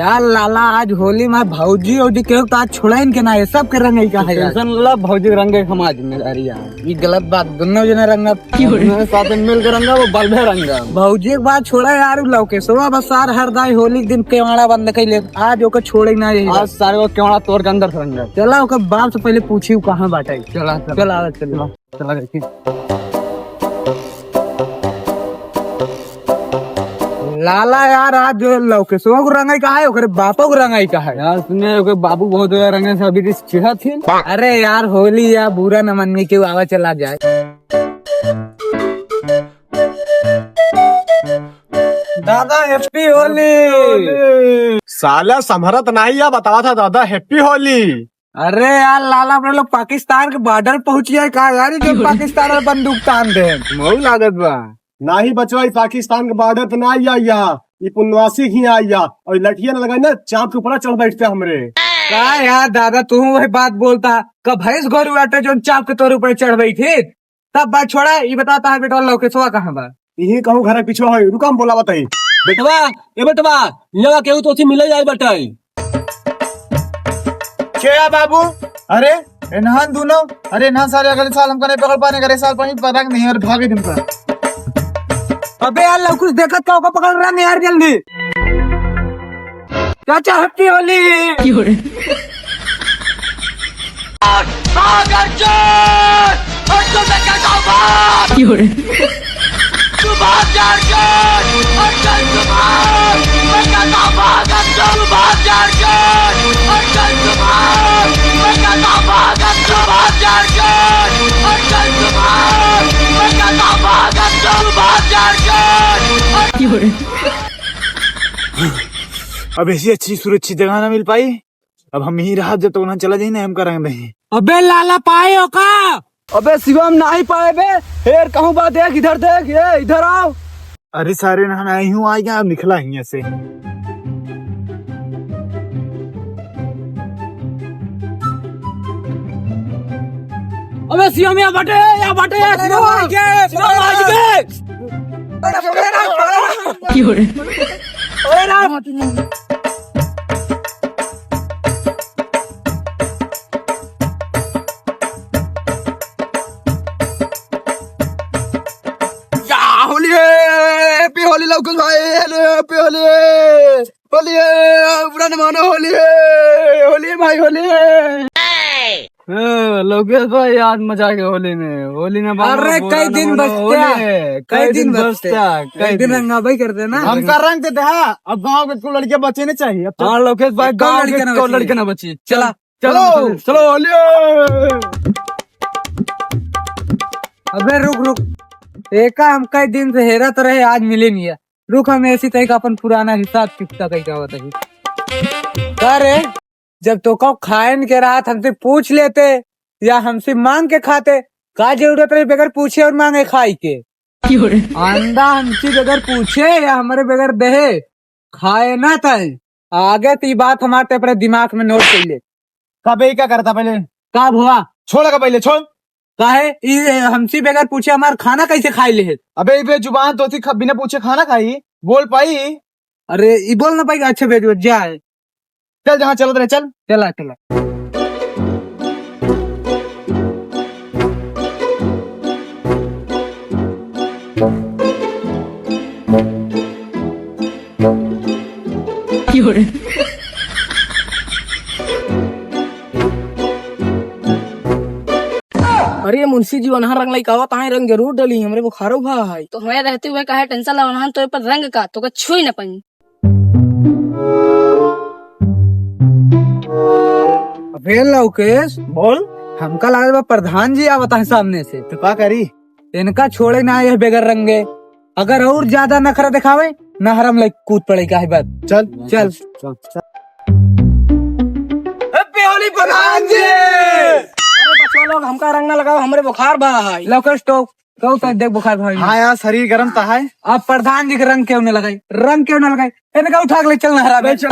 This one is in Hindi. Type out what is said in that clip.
यार लाला आज होली में भौजी औजी के तो आज छोड़ाइन के ना ये सब के रंग ही का है यार। टेंशन ला भौजी रंगे समाज में अरे यार ये गलत बात, दोनों जने रंगा साथ में मिल के रंगा वो बल्बे रंगा। भौजी के बात छोड़ा यार लौके सुबह बस सार हर दाई होली के दिन केवाड़ा बंद कर ले, आज ओके छोड़े ना यही। आज सारे को केवड़ा तोड़ के अंदर रंगा। चला ओके बाप से पहले पूछी कहाँ बाटे। चला चला चला चला देखिए लाला यार आज जो लौके सुबह को रंगाई का है ओकरे बापो को रंगाई का है यार। सुनिए ओके बाबू बहुत रंगे से अभी चिढ़ा थी। अरे यार होली या बुरा न मनने के आवा चला जाए। दादा हैप्पी होली। साला समरत नहीं या बतावा था दादा हैप्पी होली। अरे यार लाला अपने लोग पाकिस्तान के बॉर्डर पहुंची है का यार जो पाकिस्तान में बंदूक तान दे मऊ लागत बा ना ही बचवा पाकिस्तान के बॉर्डर पे ना आइया ये पुनवासी ही आइया और लठिया न लगाई ना चाँप के ऊपर चढ़ बैठते हमरे। का यार दादा तू वही बात बोलता कब भैंस गोरू आटे जो चाप के तोर ऊपर चढ़ गई थी तब बात छोड़ा। ये बताता है बेटा लौके सोआ कहाँ बा यही कहूँ घर पीछे हो रुका हम बोला बताई बेटवा ए बेटवा लगा केहू तो मिले जाए बटाई क्या बाबू। अरे नहान दोनों, अरे नहान सारे अगले साल हमको नहीं पकड़ पाने करे साल पानी पता नहीं और भागे तुमका। अबे यार लोग कुछ देखत का पकड़ रहा नहीं यार जल्दी। चाचा हैप्पी होली। अब ऐसी अच्छी सुरक्षित जगह ना मिल पाई, अब हम यही रहा जब तो वहाँ चला जाए ना हम करेंगे नहीं। अबे लाला पाए हो का। अबे शिवम नहीं पाए बे हेर कहूँ बात देख इधर देख ये इधर आओ। अरे सारे नहाना आई हूँ आज यहाँ निकला ही ऐसे। अबे शिवम यहाँ बटे होली लौकल भाई हैप्पी होली होली बुरा न मानो होली होली भाई होली लोकेश भाई आज मजा के होली में अरे कई दिन बचते कई दिन रंगा भाई करते ना हम कर रंग देते हैं। अब गाँव के कुछ लड़के बचे नहीं चाहिए। अब हाँ लोकेश भाई गाँव के लड़के ना बची। चला चलो चलो होली। अबे रुक एका हम कई दिन से हेरत रहे आज मिले नहीं है। रुक हम ऐसी तरह का अपन पुराना हिसाब कितना कहीं का होता है। अरे जब तो कब खान के रात हमसे पूछ लेते या हमसे मांग के खाते का जरूरत रही बगैर पूछे और मांगे खाई के। अंडा हमसे बगैर पूछे या हमारे बगैर दहे खाए ना तय आगे तो बात हमारे अपने दिमाग में नोट कर ले। कब क्या करता पहले कब हुआ छोड़ का पहले छोड़ काहे हमसे बगैर पूछे हमारा खाना कैसे खाई ले। अबे ये जुबान तो थी बिना पूछे खाना खाई बोल पाई। अरे ये बोल ना पाई अच्छे बेच जाए। चल जहाँ चल रहे चल चला चला अरे मुंशी जी वनहा रंग लाई कावा ताहे रंग जरूर डली हमरे बुखारो भा है तो हमें रहते हुए काहे टेंशन ला वनहा तो पर रंग का तो छुई न पाई। अबे लौकेश बोल हमका लगा प्रधान जी आवता है सामने से तो क्या करी। इनका छोड़े ना ये बेगर रंगे अगर और ज्यादा नखरा दिखावे ना हरम लाइक कूद पड़ेगा है बात। चल चल हैप्पी होली प्रधान जी। अरे बच्चों लोग हमका रंग न लगाओ हमरे बुखार भा है। लौकेश तो देख बुखार भाई। हाँ यार शरीर गर्म था है। अब प्रधान जी के रंग क्यों न लगाई रंग क्यों न लगाई इनका उठा के ले चलना हरा में छोड़